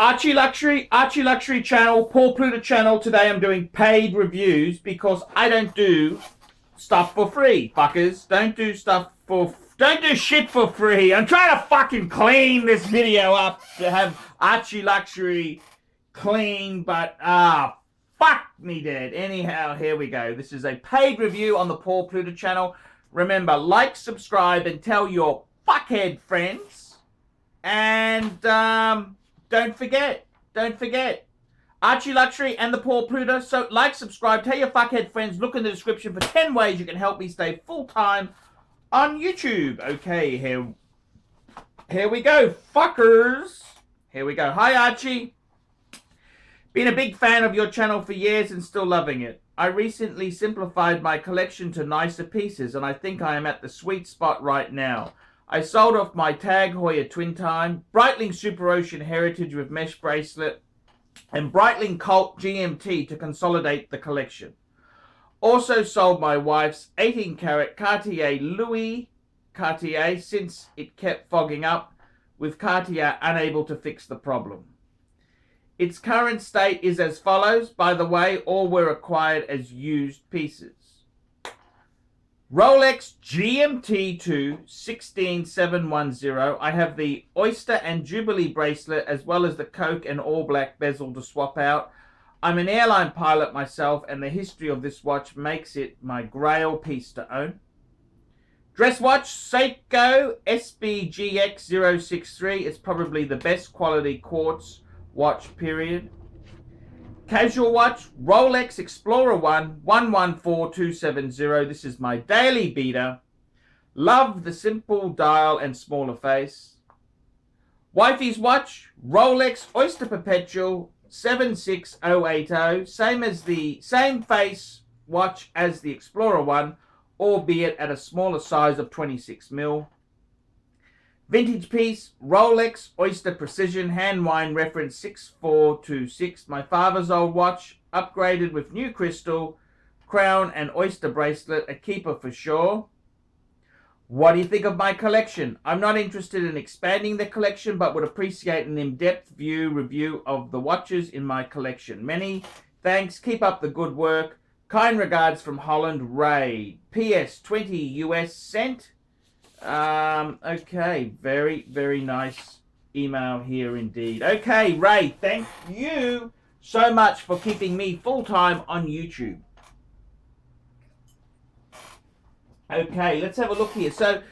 Archie Luxury channel, Paul Pluta channel. Today I'm doing paid reviews because I don't do stuff for free, fuckers. Don't do shit for free. I'm trying to fucking clean this video up to have Archie Luxury clean, but fuck me dead. Anyhow, here we go. This is a paid review on the Paul Pluta channel. Remember, like, subscribe, and tell your fuckhead friends. And don't forget, Archie Luxury and the Paul Pluta. So like, subscribe, tell your fuckhead friends. Look in the description for 10 ways you can help me stay full-time on YouTube. Okay, here we go, fuckers. Here we go. Hi, Archie. Been a big fan of your channel for years and still loving it. I recently simplified my collection to nicer pieces, and I think I am at the sweet spot right now. I sold off my Tag Heuer Twin Time, Breitling Super Ocean Heritage with mesh bracelet, and Breitling Cult GMT to consolidate the collection. Also sold my wife's 18-carat Cartier Louis Cartier since it kept fogging up, with Cartier unable to fix the problem. Its current state is as follows. By the way, all were acquired as used pieces. Rolex GMT2 16710. I have the Oyster and Jubilee bracelet as well as the Coke and all black bezel to swap out. I'm an airline pilot myself, and the history of this watch makes it my grail piece to own. Dress watch, Seiko SBGX063. It's probably the best quality quartz watch, period. Casual watch, Rolex Explorer 1 114270. This is my daily beater. Love the simple dial and smaller face. Wifey's watch, Rolex Oyster Perpetual 76080. Same face watch as the Explorer 1, albeit at a smaller size of 26mm. Vintage piece, Rolex Oyster Precision hand wind reference 6426. My father's old watch, upgraded with new crystal, crown and oyster bracelet, a keeper for sure. What do you think of my collection? I'm not interested in expanding the collection, but would appreciate an in-depth review of the watches in my collection. Many thanks, keep up the good work. Kind regards from Holland, Ray. PS 20 US cent. Okay, very nice email here indeed. Okay, Ray, thank you so much for keeping me full-time on YouTube. Okay, let's have a look here. So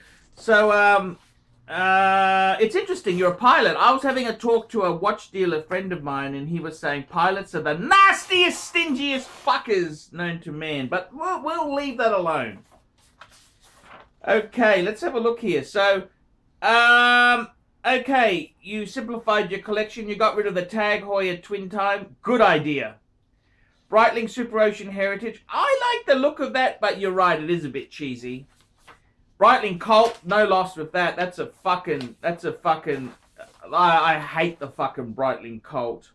it's interesting, you're a pilot. I was having a talk to a watch dealer friend of mine, and he was saying pilots are the nastiest, stingiest fuckers known to man, but we'll leave that alone. Okay, let's have a look here. So, okay, you simplified your collection. You got rid of the Tag Heuer Twin Time. Good idea. Breitling Super Ocean Heritage. I like the look of that, but you're right, it is a bit cheesy. Breitling Cult, no loss with that. That's a fucking, I hate the fucking Breitling Cult.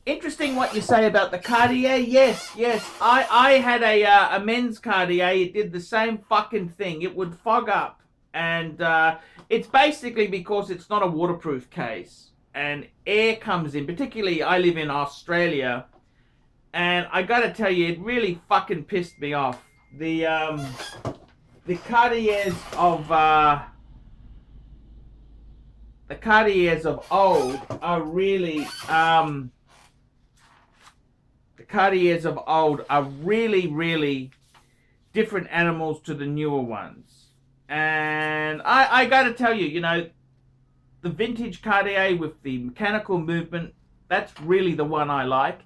Interesting what you say about the Cartier. Yes. I had a men's Cartier. It did the same fucking thing. It would fog up. And it's basically because it's not a waterproof case. And air comes in. Particularly, I live in Australia. And I gotta tell you, it really fucking pissed me off. The Cartiers of old are really... Cartiers of old are really different animals to the newer ones. And I gotta tell you, the vintage Cartier with the mechanical movement, that's really the one I like.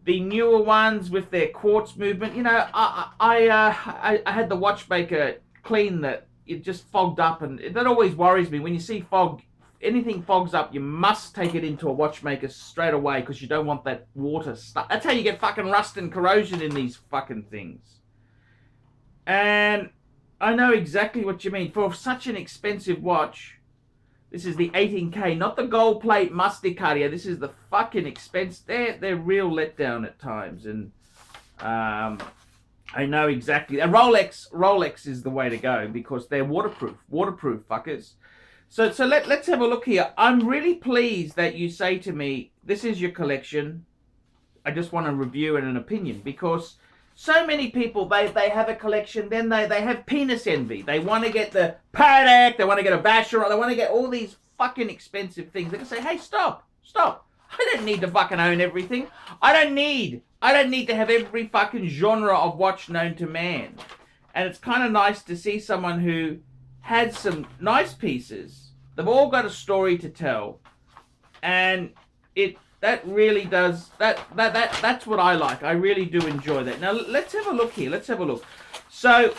The newer ones with their quartz movement, I had the watchmaker clean that. It just fogged up, and that always worries me. When you see fog, anything fogs up, you must take it into a watchmaker straight away because you don't want that water stuck. That's how you get fucking rust and corrosion in these fucking things. And I know exactly what you mean. For such an expensive watch, this is the 18K, not the gold plate musty Cartier. This is the fucking expense. They're real letdown at times. And I know exactly. And Rolex is the way to go because they're waterproof fuckers. So let's have a look here. I'm really pleased that you say to me, this is your collection. I just want a review and an opinion, because so many people, they have a collection, then they have penis envy. They want to get the Patek, they want to get a Basher, they want to get all these fucking expensive things. They can say, hey, stop. I don't need to fucking own everything. I don't need to have every fucking genre of watch known to man. And it's kind of nice to see someone who had some nice pieces. They've all got a story to tell, and that really does that's what I like. I really do enjoy that. Now let's have a look here. Let's have a look. So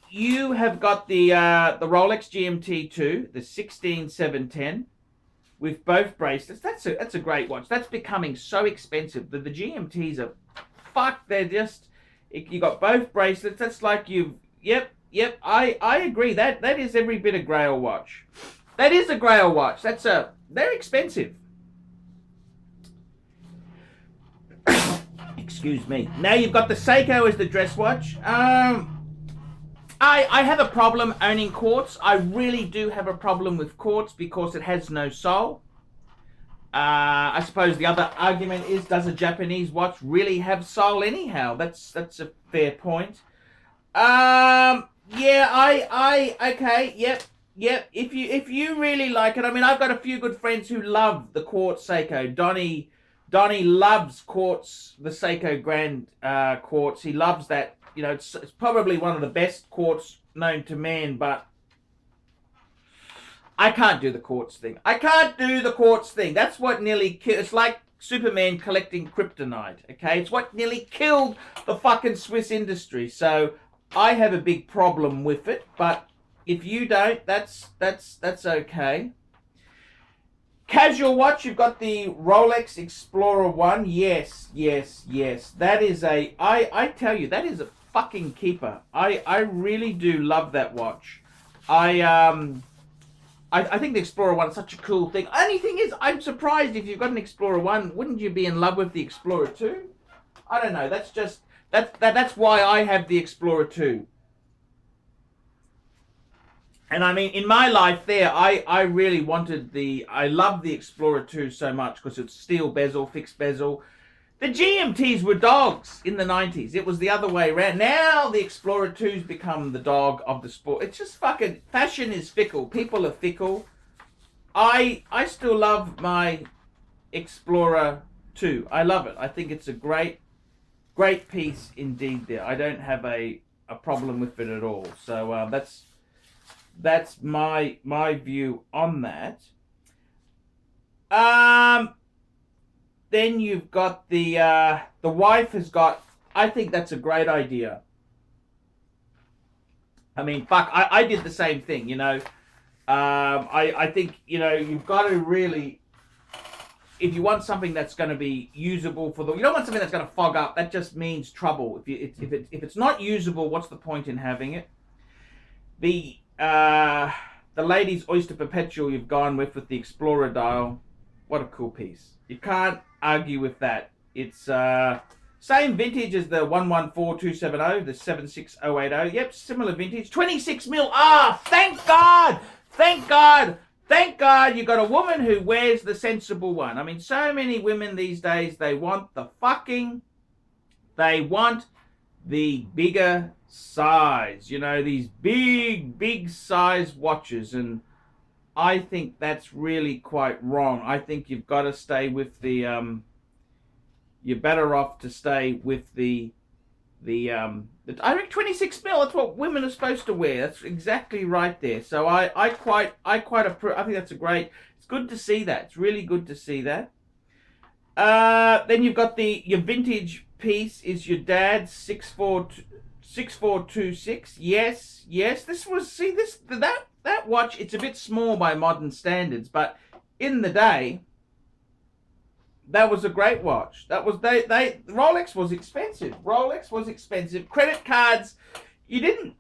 you have got the Rolex GMT2, the 16710, with both bracelets. That's a great watch. That's becoming so expensive. The GMTs are they're just, you got both bracelets. That's like yep, I agree. That is every bit a Grail watch. That is a Grail watch. They're expensive. Excuse me. Now you've got the Seiko as the dress watch. I have a problem owning Quartz. I really do have a problem with Quartz because it has no soul. I suppose the other argument is, does a Japanese watch really have soul anyhow? That's a fair point. Yeah, okay, yep. If you really like it, I mean, I've got a few good friends who love the Quartz Seiko. Donnie loves Quartz, the Seiko Grand Quartz. He loves that. You know, it's probably one of the best quartz known to man, but I can't do the quartz thing. That's what nearly killed. It's like Superman collecting kryptonite, okay? It's what nearly killed the fucking Swiss industry. So I have a big problem with it, but if you don't, that's okay. Casual watch, you've got the Rolex Explorer 1. Yes. That is I tell you, that is a fucking keeper. I really do love that watch. I think the Explorer 1 is such a cool thing. Only thing is, I'm surprised if you've got an Explorer 1, wouldn't you be in love with the Explorer 2? I don't know. That's why I have the Explorer 2. And I mean, in my life there, I really wanted I love the Explorer 2 so much because it's steel bezel, fixed bezel. The GMTs were dogs in the 90s. It was the other way around. Now the Explorer 2's become the dog of the sport. It's just fucking, fashion is fickle. People are fickle. I still love my Explorer 2. I love it. I think it's a great piece indeed there. I don't have a problem with it at all. So that's my view on that. Then you've got the wife has got, I think that's a great idea. I mean, fuck, I did the same thing, you know. I think, you know, you've got to really, if you want something that's going to be usable you don't want something that's going to fog up. That just means trouble. If it's not usable, what's the point in having it? The Ladies Oyster Perpetual you've gone with the Explorer dial. What a cool piece. You can't argue with that. It's same vintage as the 114270, the 76080. Yep, similar vintage. 26 mil. Ah, thank God! Thank God! Thank God you got a woman who wears the sensible one. I mean, so many women these days, they want the bigger size, you know, these big size watches, and I think that's really quite wrong. I think you've got to stay with the you're better off to stay with the I think 26 mil, that's what women are supposed to wear. That's exactly right there. So I quite approve. I think that's it's good to see that. It's really good to see that. Then you've got your vintage piece is your dad's 6426. Yes. This was, that watch, it's a bit small by modern standards, but in the day, that was a great watch. That was Rolex was expensive. Credit cards, you didn't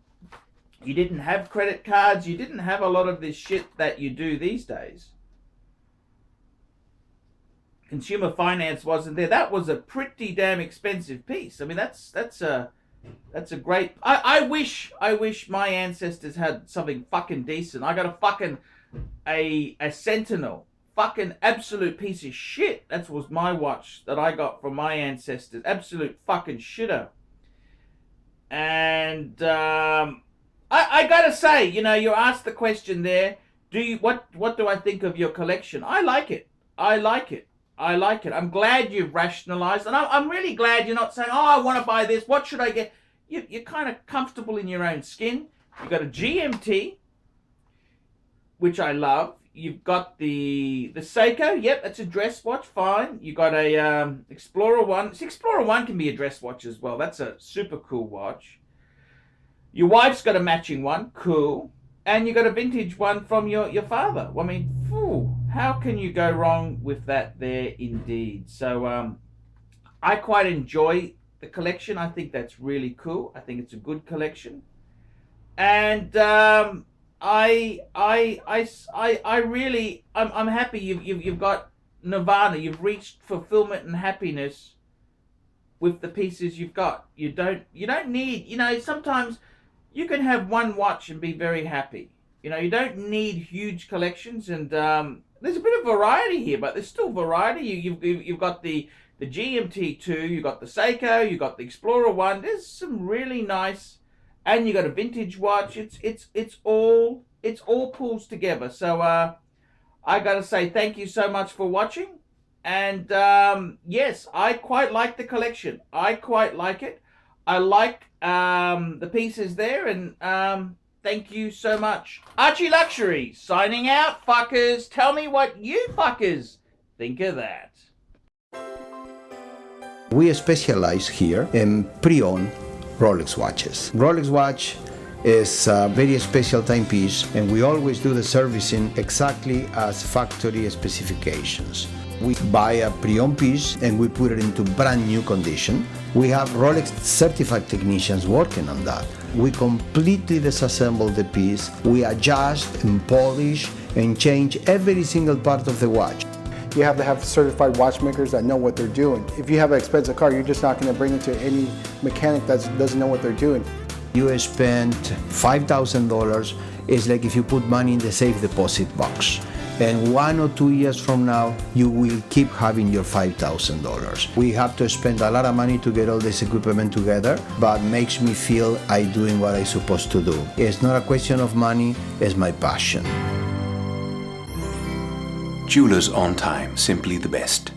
have credit cards. You didn't have a lot of this shit that you do these days. Consumer finance wasn't there. That was a pretty damn expensive piece. I mean, that's a great. I wish my ancestors had something fucking decent. I got a fucking a Sentinel. Fucking absolute piece of shit. That was my watch that I got from my ancestors. Absolute fucking shitter. And I gotta say, you know, you asked the question there, what do I think of your collection? I like it. I like it. I like it. I'm glad you've rationalized, and I'm really glad you're not saying, oh, I want to buy this. What should I get? You're kind of comfortable in your own skin. You've got a GMT, which I love. You've got the Seiko. Yep, that's a dress watch. Fine. You got a Explorer 1. See, Explorer 1 can be a dress watch as well. That's a super cool watch. Your wife's got a matching one. Cool. And you got a vintage one from your father. I mean, phew, how can you go wrong with that there indeed? So I quite enjoy the collection. I think that's really cool. I think it's a good collection. And I'm happy you've got nirvana. You've reached fulfillment and happiness with the pieces you've got. You don't need, you know, sometimes you can have one watch and be very happy. You know, you don't need huge collections, and there's a bit of variety here, but there's still variety. You've got the GMT2, you've got the Seiko, you've got the Explorer 1. There's some really nice, and you got a vintage watch. It's all pulls together. So I gotta say thank you so much for watching, and yes, I quite like the collection. I quite like it. I like the pieces there, and thank you so much. Archie Luxury signing out, fuckers. Tell me what you fuckers think of that. We specialize here in pre-owned Rolex watches. Rolex watch is a very special timepiece, and we always do the servicing exactly as factory specifications. We buy a pre-owned piece and we put it into brand new condition. We have Rolex certified technicians working on that. We completely disassemble the piece. We adjust and polish and change every single part of the watch. You have to have certified watchmakers that know what they're doing. If you have an expensive car, you're just not going to bring it to any mechanic that doesn't know what they're doing. You spend $5,000, it's like if you put money in the safe deposit box. And 1 or 2 years from now, you will keep having your $5,000. We have to spend a lot of money to get all this equipment together, but makes me feel I'm doing what I'm supposed to do. It's not a question of money, it's my passion. Jewelers on time, simply the best.